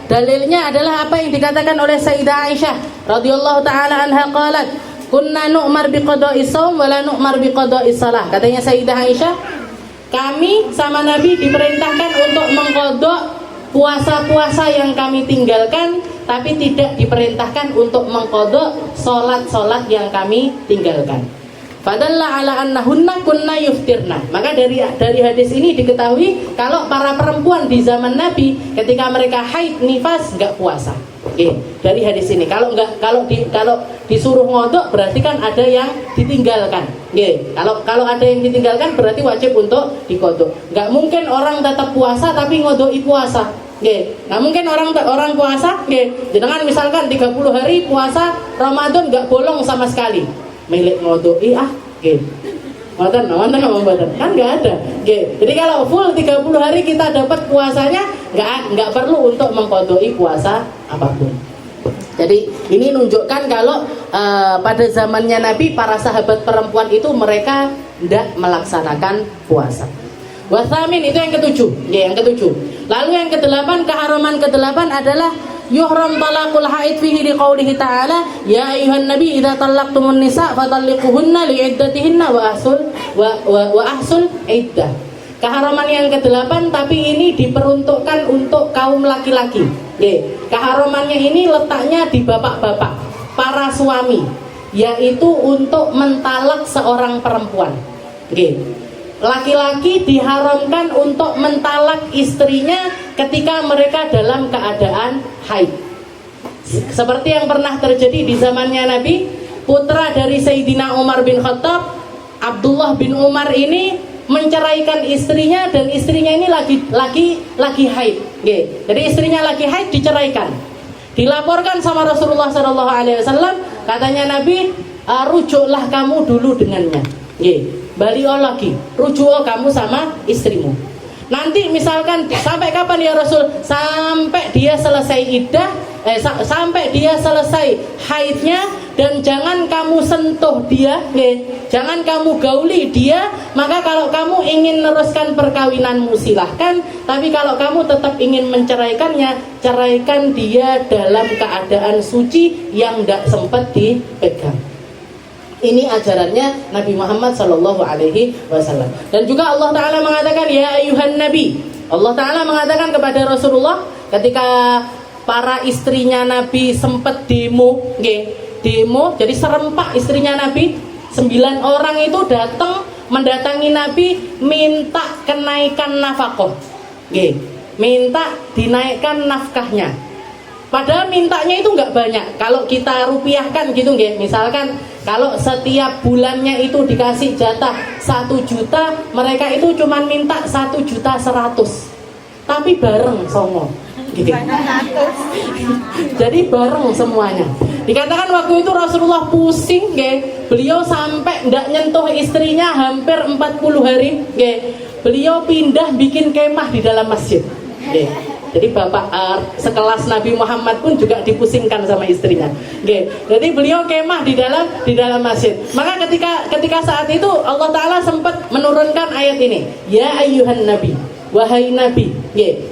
dalilnya adalah apa yang dikatakan oleh Sayyidah Aisyah radhiyallahu taala anha qalat, kunna nu'mar biqada'i shaum wa la nu'mar biqada'i shalah. Katanya Sayyidah Aisyah, kami sama Nabi diperintahkan untuk mengqadha puasa-puasa yang kami tinggalkan, tapi tidak diperintahkan untuk mengqadha salat-salat yang kami tinggalkan. Fadalla ala annahunna kunna yuftirna. Maka dari hadis ini diketahui kalau para perempuan di zaman Nabi ketika mereka haid nifas nggak puasa. Dari hadis ini kalau disuruh ngodok berarti kan ada yang ditinggalkan. Kalau ada yang ditinggalkan berarti wajib untuk dikodok. Nggak mungkin orang tetap puasa tapi ngodoi puasa. Nggak mungkin orang puasa. Jangan misalkan 30 hari puasa Ramadan nggak bolong sama sekali. Milik ngodoi Mboten kan nggak ada. Jadi kalau full 30 hari kita dapat puasanya, nggak perlu untuk mengkodoi puasa apapun. Jadi ini menunjukkan kalau pada zamannya Nabi para sahabat perempuan itu mereka tidak melaksanakan puasa. Wasamin itu yang ketujuh. Lalu yang kedelapan, keharaman kedelapan adalah yuhram talaqul haid fihi liqaulihi ta'ala ya ayuhan nabi idza talaqtumun nisa fatalliquhunna li'iddatihinna wa ahsul iddah. Keharaman yang kedelapan tapi ini diperuntukkan untuk kaum laki-laki. Keharamannya ini letaknya di bapak-bapak, para suami, yaitu untuk mentalak seorang perempuan. Laki-laki diharamkan untuk mentalak istrinya ketika mereka dalam keadaan haid. Seperti yang pernah terjadi di zamannya Nabi, putra dari Sayyidina Umar bin Khattab, Abdullah bin Umar ini menceraikan istrinya dan istrinya ini lagi haid. Jadi istrinya lagi haid diceraikan. Dilaporkan sama Rasulullah SAW, katanya Nabi, rujuklah kamu dulu dengannya. balik lagi, rujuk kamu sama istrimu. Nanti misalkan sampai kapan ya Rasul? Sampai dia selesai iddah, sampai dia selesai haidnya, dan jangan kamu sentuh dia, jangan kamu gauli dia. Maka kalau kamu ingin meneruskan perkawinanmu silahkan, tapi kalau kamu tetap ingin menceraikannya, ceraikan dia dalam keadaan suci yang tidak sempat dipegang. Ini ajarannya Nabi Muhammad SAW. Dan juga Allah Ta'ala mengatakan, ya ayuhan Nabi. Allah Ta'ala mengatakan kepada Rasulullah ketika para istrinya Nabi sempat demo, jadi serempak istrinya Nabi, 9 orang itu datang mendatangi Nabi minta kenaikan nafkah, minta dinaikkan nafkahnya. Padahal mintanya itu nggak banyak. Kalau kita rupiahkan gitu, misalkan kalau setiap bulannya itu dikasih jatah 1 juta, mereka itu cuma minta 1.100.000, tapi bareng songo, gitu. Jadi bareng semuanya. Dikatakan waktu itu Rasulullah pusing, beliau sampai nggak nyentuh istrinya hampir 40 hari. Beliau pindah bikin kemah di dalam masjid. Jadi bapak sekelas Nabi Muhammad pun juga dipusingkan sama istrinya. Jadi beliau kemah di dalam masjid. Maka ketika saat itu Allah Ta'ala sempat menurunkan ayat ini, ya ayyuhan nabi, wahai nabi.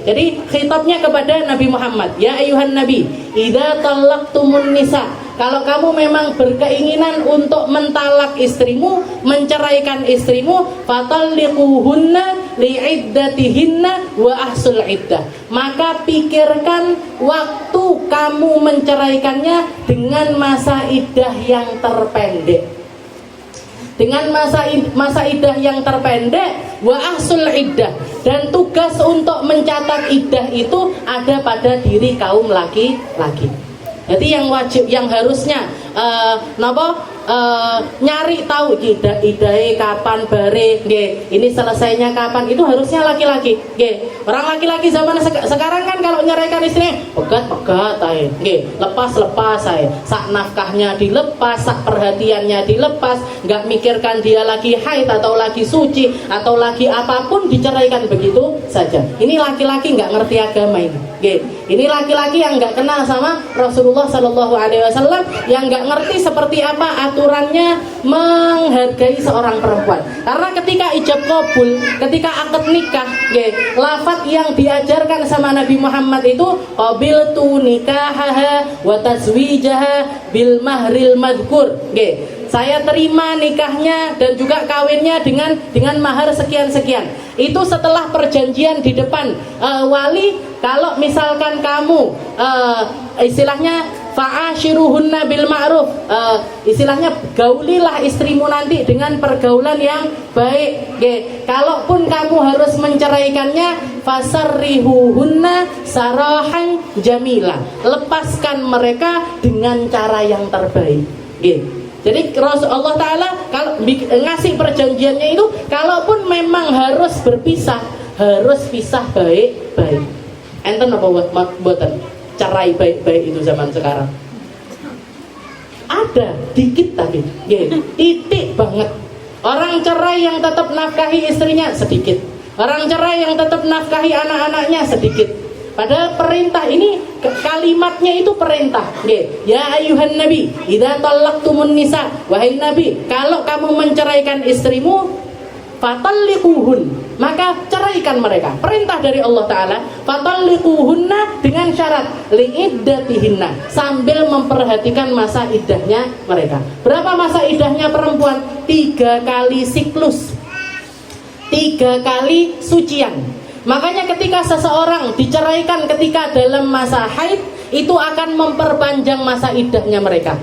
Jadi khitabnya kepada Nabi Muhammad, ya ayyuhan nabi, idza talaqtumun nisa, kalau kamu memang berkeinginan untuk mentalak istrimu, menceraikan istrimu, fatalliquhunna li'iddatihinna wa ahsul iddah, maka pikirkan waktu kamu menceraikannya dengan masa iddah yang terpendek. Dengan masa iddah yang terpendek, wa ahsul iddah, dan tugas untuk mencatat iddah itu ada pada diri kaum laki-laki. Jadi yang wajib, yang harusnya nyari tahu iddahe kapan bare, ini selesainya kapan, itu harusnya laki-laki. Orang laki-laki zaman sekarang kan kalau nyeraikan istrinya pegat-pegat ae, lepas-lepas ae, sak nafkahnya dilepas, sak perhatiannya dilepas, nggak mikirkan dia lagi haid atau lagi suci atau lagi apapun, diceraikan begitu saja. Ini laki-laki nggak ngerti agama ini. Ini laki-laki yang nggak kenal sama Rasulullah SAW, yang nggak ngerti seperti apa aturannya menghargai seorang perempuan. Karena ketika ijab kabul, ketika akad nikah, lafaz yang diajarkan sama Nabi Muhammad itu qabiltu nikahaha wa tazwijaha bil mahril madhkur. Saya terima nikahnya dan juga kawinnya dengan mahar sekian-sekian. Itu setelah perjanjian di depan wali. Kalau misalkan kamu istilahnya fa'ashiruhunna bil ma'ruf, istilahnya gaulilah istrimu nanti dengan pergaulan yang baik. Kalaupun kamu harus menceraikannya, fasarrihuhunna sarahan jamila, lepaskan mereka dengan cara yang terbaik. Jadi Rasulullah Ta'ala kalau ngasih perjanjiannya itu, kalaupun memang harus berpisah, harus pisah baik-baik. Enten apa buatan cerai baik-baik itu zaman sekarang? Ada dikit tapi titik banget. Orang cerai yang tetap nafkahi istrinya sedikit, orang cerai yang tetap nafkahi anak-anaknya sedikit. Padahal perintah ini, kalimatnya itu perintah. Ya ayuhan nabi, idza talaqtumun nisa, wahai nabi, kalau kamu menceraikan istrimu, fatalliquhun, maka ceraikan mereka. Perintah dari Allah Ta'ala, fatalliquhunna, dengan syarat li'iddatihinna, sambil memperhatikan masa iddahnya mereka. Berapa masa iddahnya perempuan? 3 kali siklus, 3 kali sucian. Makanya ketika seseorang diceraikan ketika dalam masa haid, itu akan memperpanjang masa iddahnya mereka.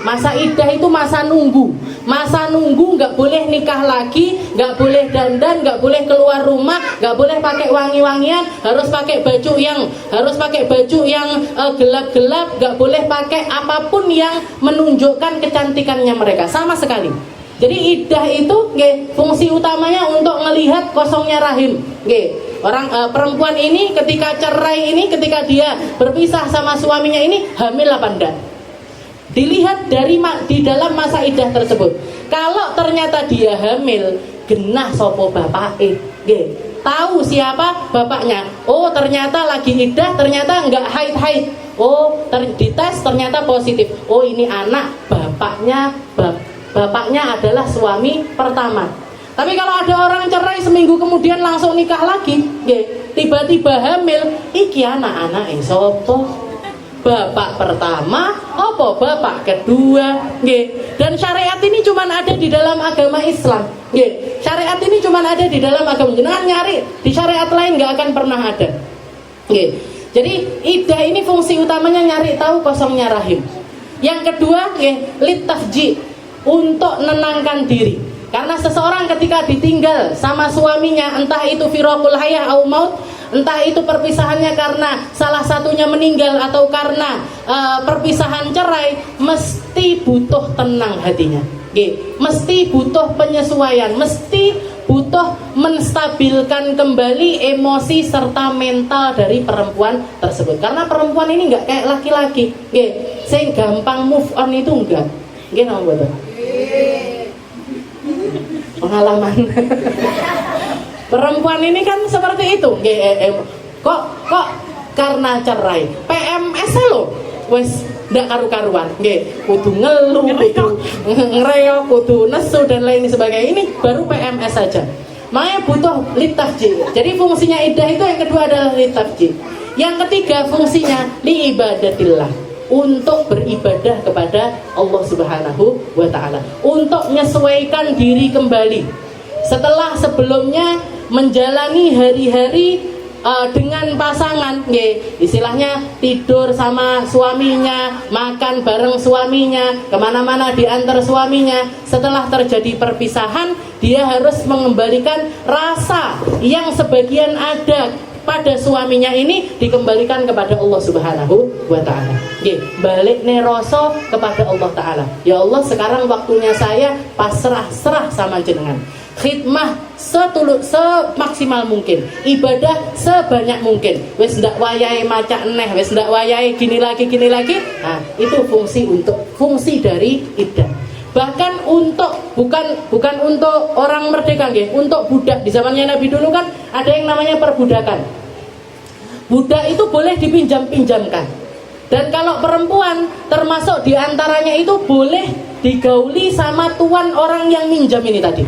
Masa iddah itu masa nunggu. Masa nunggu, nggak boleh nikah lagi, nggak boleh dandan, nggak boleh keluar rumah, nggak boleh pakai wangi-wangian, harus pakai baju yang gelap-gelap, nggak boleh pakai apapun yang menunjukkan kecantikannya mereka sama sekali. Jadi iddah itu fungsi utamanya untuk melihat kosongnya rahim. Orang perempuan ini ketika cerai ini, ketika dia berpisah sama suaminya ini, hamil apa enggak? Dilihat di dalam masa iddah tersebut. Kalau ternyata dia hamil, genah sopo bapake, nggih. Tahu siapa bapaknya. Oh, ternyata lagi iddah, ternyata enggak haid. Oh, dites ternyata positif. Oh, ini anak bapaknya bapaknya adalah suami pertama. Tapi kalau ada orang cerai seminggu kemudian langsung nikah lagi, nggih, tiba-tiba hamil, iki anak sopo? Bapak pertama, apa bapak kedua, nggih. Dan syariat ini cuma ada di dalam agama Islam, nggih. Syariat ini cuma ada di dalam agama. Jangan nyari di syariat lain, nggak akan pernah ada, nggih. Jadi iddah ini fungsi utamanya nyari tahu kosongnya rahim. Yang kedua, nggih, litafji, untuk nenangkan diri. Karena seseorang ketika ditinggal sama suaminya, entah itu firaqul hayah au maut, entah itu perpisahannya karena salah satunya meninggal atau karena perpisahan cerai, mesti butuh tenang hatinya. Mesti butuh penyesuaian, mesti butuh menstabilkan kembali emosi serta mental dari perempuan tersebut. Karena perempuan ini nggak kayak laki-laki, saya gampang move on itu enggak. Nama betul. Pengalaman. Perempuan ini kan seperti itu. Kok karena cerai PMS lo wes ndak karu-karuan, kudu ngeluh, kudu ngereok, kudu nesu dan lain sebagainya. Ini baru PMS saja. Makanya butuh litafji. Jadi fungsinya iddah itu yang kedua adalah litafji. Yang ketiga fungsinya liibadatillah, untuk beribadah kepada Allah Subhanahu wa ta'ala, untuk menyesuaikan diri kembali setelah sebelumnya menjalani hari-hari dengan pasangan, istilahnya tidur sama suaminya, makan bareng suaminya, kemana-mana diantar suaminya. Setelah terjadi perpisahan, dia harus mengembalikan rasa yang sebagian ada pada suaminya ini, dikembalikan kepada Allah Subhanahu wa ta'ala. Balik neroso kepada Allah ta'ala. Ya Allah, sekarang waktunya saya pasrah-serah sama jenengan. Khidmah semaksimal mungkin, ibadah sebanyak mungkin. Wes ndak wayahe maca neh, wes ndak wayahe gini lagi. Nah, itu fungsi dari iddah. Bahkan untuk bukan untuk orang merdeka, untuk budak. Di zamannya Nabi dulu kan ada yang namanya perbudakan. Budak itu boleh dipinjam-pinjamkan. Dan kalau perempuan termasuk diantaranya itu boleh digauli sama tuan orang yang minjam ini tadi.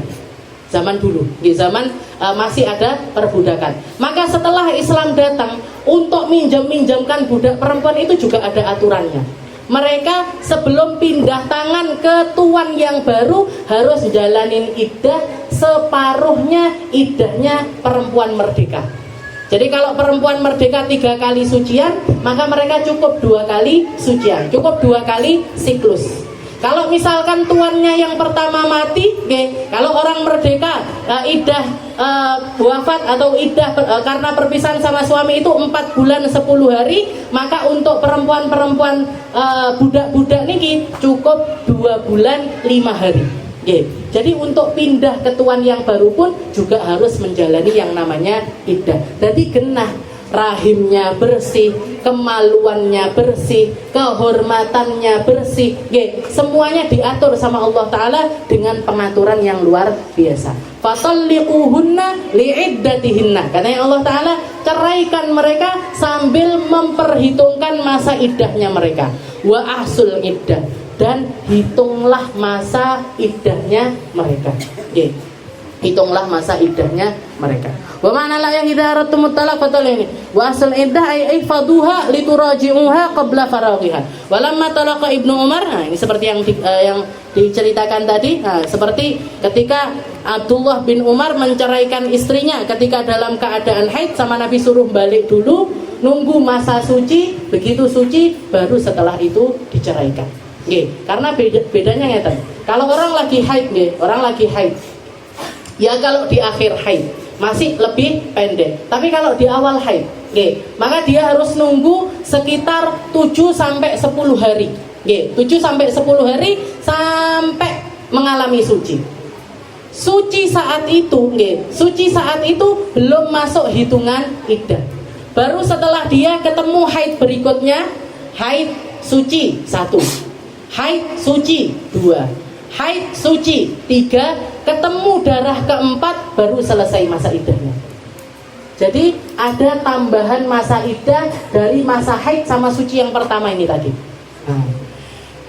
Zaman dulu, di zaman masih ada perbudakan. Maka setelah Islam datang, untuk minjamkan budak perempuan itu juga ada aturannya. Mereka sebelum pindah tangan ke tuan yang baru harus jalanin iddah separuhnya iddahnya perempuan merdeka. Jadi kalau perempuan merdeka 3 kali sucian, maka mereka cukup 2 kali sucian, cukup 2 kali siklus. Kalau misalkan tuannya yang pertama mati, kalau orang merdeka iddah wafat atau iddah karena perpisahan sama suami itu 4 bulan 10 hari, maka untuk perempuan-perempuan budak-budak niki cukup 2 bulan 5 hari. Jadi untuk pindah ke tuan yang baru pun juga harus menjalani yang namanya iddah. Jadi genah, rahimnya bersih, kemaluannya bersih, kehormatannya bersih, semuanya diatur sama Allah Ta'ala dengan pengaturan yang luar biasa. Fatalliquhunna li'iddatihinna, katanya Allah Ta'ala, ceraikan mereka sambil memperhitungkan masa iddahnya mereka. Wa ahsul iddah, dan hitunglah masa iddahnya mereka. Hitunglah masa iddahnya mereka. Wa ma'ana la yahidaratum talaq fatalini wa asal iddah ay faduha lituraji'uha qabla faraghiha. Walamma talaqa Ibnu Umar, nah ini seperti yang diceritakan tadi, nah, seperti ketika Abdullah bin Umar menceraikan istrinya ketika dalam keadaan haid, sama Nabi suruh balik dulu, nunggu masa suci, begitu suci baru setelah itu diceraikan. Karena bedanya ngeten. Kalau orang lagi haid, orang lagi haid, ya kalau di akhir haid masih lebih pendek. Tapi kalau di awal haid, maka dia harus nunggu sekitar 7 sampai 10 hari. 7 sampai 10 hari sampai mengalami suci. Suci saat itu, suci saat itu belum masuk hitungan iddah. Baru setelah dia ketemu haid berikutnya, haid suci 1, haid suci 2, haid suci, 3 ketemu darah keempat baru selesai masa iddahnya. Jadi ada tambahan masa iddah dari masa haid sama suci yang pertama ini tadi.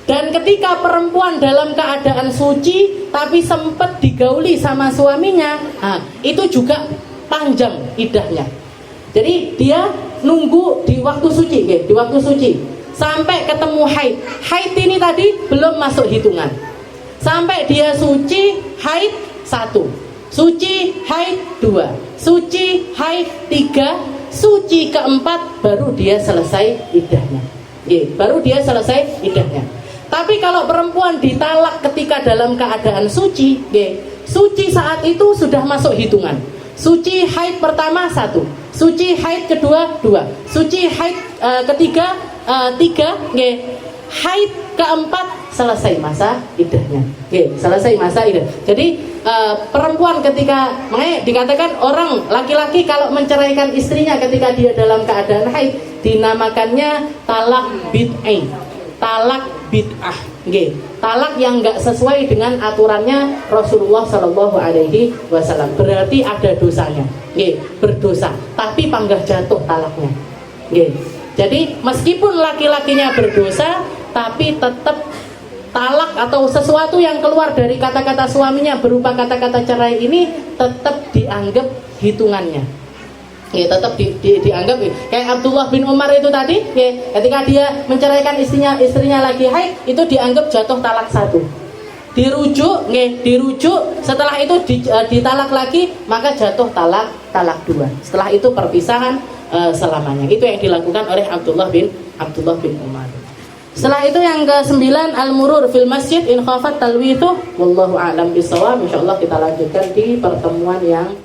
Dan ketika perempuan dalam keadaan suci tapi sempat digauli sama suaminya, itu juga panjang iddahnya. Jadi dia nunggu di waktu suci, di waktu suci sampai ketemu haid. Haid ini tadi belum masuk hitungan. Sampai dia suci haid 1, suci haid 2, suci haid 3, suci keempat baru dia selesai iddahnya. Baru dia selesai iddahnya. Tapi kalau perempuan ditalak ketika dalam keadaan suci, suci saat itu sudah masuk hitungan. Suci haid pertama 1, suci haid kedua 2, suci haid ketiga 3, haid keempat selesai masa iddahnya. Selesai masa iddah. Jadi perempuan ketika, makanya dikatakan orang laki-laki kalau menceraikan istrinya ketika dia dalam keadaan haid dinamakannya talak bid'ah. Talak bid'ah, talak yang enggak sesuai dengan aturannya Rasulullah Shallallahu Alaihi Wasallam. Berarti ada dosanya, berdosa. Tapi panggah jatuh talaknya. Jadi meskipun laki-lakinya berdosa, tapi tetap talak atau sesuatu yang keluar dari kata-kata suaminya berupa kata-kata cerai ini tetap dianggap hitungannya. Tetap dianggap kayak Abdullah bin Umar itu tadi, ketika dia menceraikan istrinya lagi haid, itu dianggap jatuh talak 1. Dirujuk, setelah itu ditalak lagi, maka jatuh talak 2. Setelah itu perpisahan selamanya. Itu yang dilakukan oleh Abdullah bin Umar. Setelah itu yang ke-9, al-murur fil masjid in khafat talwithu, wallahu a'lam bishawab. Insyaallah kita lanjutkan di pertemuan yang